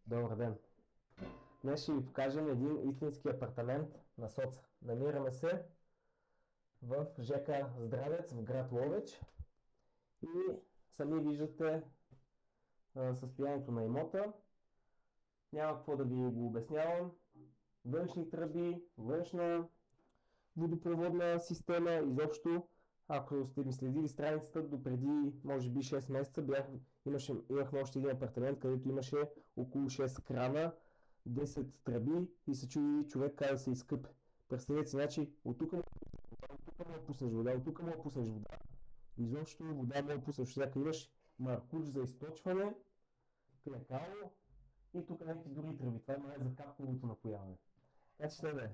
Добър ден! Днес ще ви покажем един истински апартамент на соца. Намираме се в ЖК Здравец в град Ловеч и сами виждате състоянието на имота. Няма какво да ви го обяснявам. Външни тръби, външна водопроводна система, изобщо. Ако сте ми следили страницата, допреди може би 6 месеца имахме още един апартамент, където имаше около 6 крана, 10 тръби и се чуди човек как да се изкъпе. Представете си, значи от тук му пуснеш вода, от тук му пуснеш вода. Изобщо вода му пуснеш всяка. Имаш маркуч за източване, клекало и тук някакви други тръби. Това е за капковото напояване. Значи ще да е.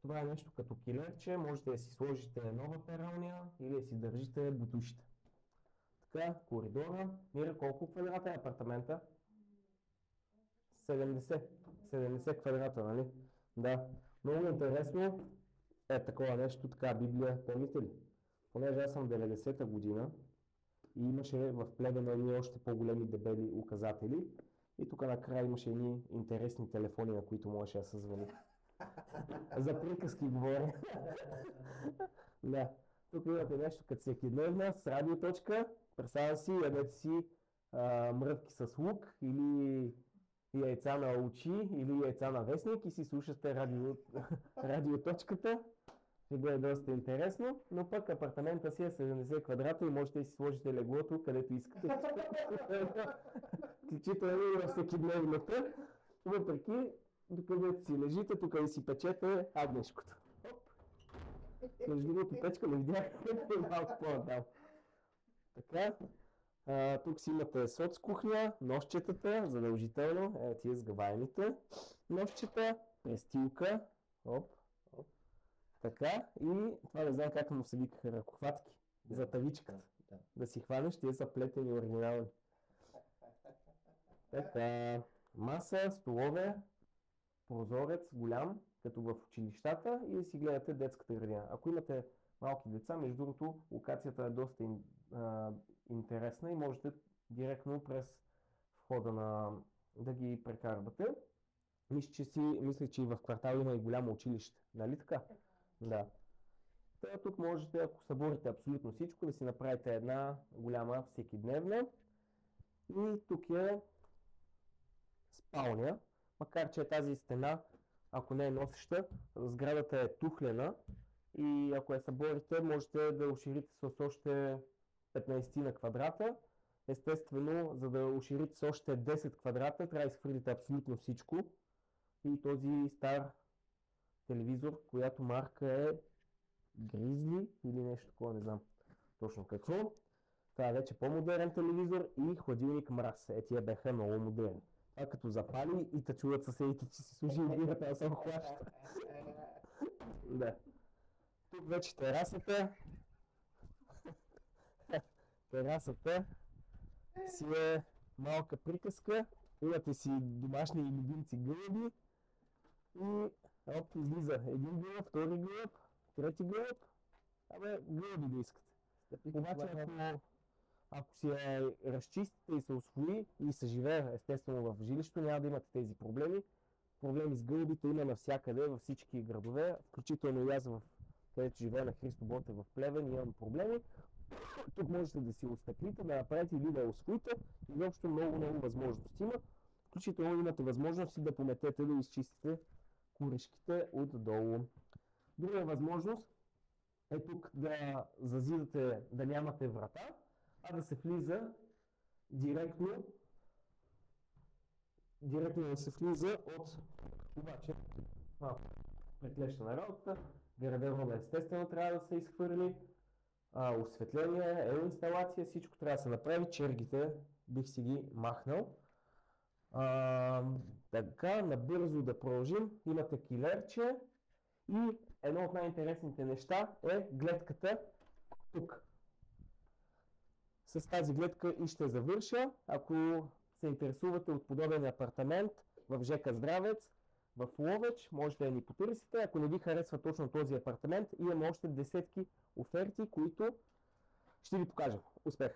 Това е нещо като килерче, можете да си сложите нова пералня или да си държите бутушите. Така, коридора. Мира, колко квадрата е апартамента? 70 квадрата, нали? Да. Много интересно е такова нещо, така Библия, помните ли? Понеже аз съм 90-та година и имаше в Плевен едни още по-големи дебели указатели и тук накрая имаше едни интересни телефони, на които можеше да се звъни. За приказки говоря. Да. Тук имате нещо като всекидневна с радиоточка. Представя си, ядете си мръвки с лук или яйца на очи или яйца на вестник и си слушате радиоточката. Ще бъде доста интересно, но пък апартамента си е 70 квадрата и можете да си сложите леглото където искате. Включително и във всекидневната. Въпреки докъдето си лежите, тук да си печете агнешкото. Между другото печка не видях, малко по-надал. Така, тук си имате соц кухня, нощчетата, задължително, тия сгъваемите нощчета, престилка, така, и това не знам как му се вика, ръкохватки за тавичката. Да си хванеш, тия са плетени оригинални. Така, маса, столове, прозорец голям, като в училищата и да си гледате детската градина. Ако имате малки деца, между другото, локацията е доста интересна и можете директно през входа да ги прекарвате. Мисля, че и в квартал има и голямо училище, нали така? Да. Тук можете, ако съборите абсолютно всичко, да си направите една голяма всекидневна. И тук е спалня. Макар че тази стена, ако не е носеща, сградата е тухлена и ако я съборите, можете да уширите с още 15 на квадрата. Естествено, за да уширите с още 10 квадрата, трябва да изхвърлите абсолютно всичко. И този стар телевизор, която марка е Grizzly или нещо такова, не знам точно какво. Това е вече по-модерен телевизор и хладилник мраз. Тия бяха много модерни. Това като запали и те чуват съседите, че си служи и бирата да се охлаща. Да. Тук вече терасата. Терасата си е малка приказка. Имате си домашни любимци гълъби и излиза един гълъб, втори гълъб, трети гълъб. Гълъби да искате. Обаче ако си я разчистите и се усвои и се живее естествено в жилището, няма да имате тези проблеми. Проблеми с гълъбите има навсякъде, във всички градове, включително и аз, където живея на Христо Ботев в Плевен, имам проблеми. Тук можете да си отстъклите, да направите или да я усвоите. Изобщо много възможности има. Включително имате възможност и да пометете, да изчистите корешките отдолу. Друга възможност е тук да зазидате, да нямате врата, а да се влиза директно да се влиза от, обаче, малко преклещена работа, гардероба естествено трябва да се изхвърли, осветление, инсталация, всичко трябва да се направи, чергите бих си ги махнал. Така, набързо да продължим, имате килерче и едно от най-интересните неща е гледката тук. С тази гледка и ще завърша. Ако се интересувате от подобен апартамент в ЖК Здравец, в Ловеч, можете да ни потърсите. Ако не ви харесва точно този апартамент, имаме още десетки оферти, които ще ви покажем. Успех!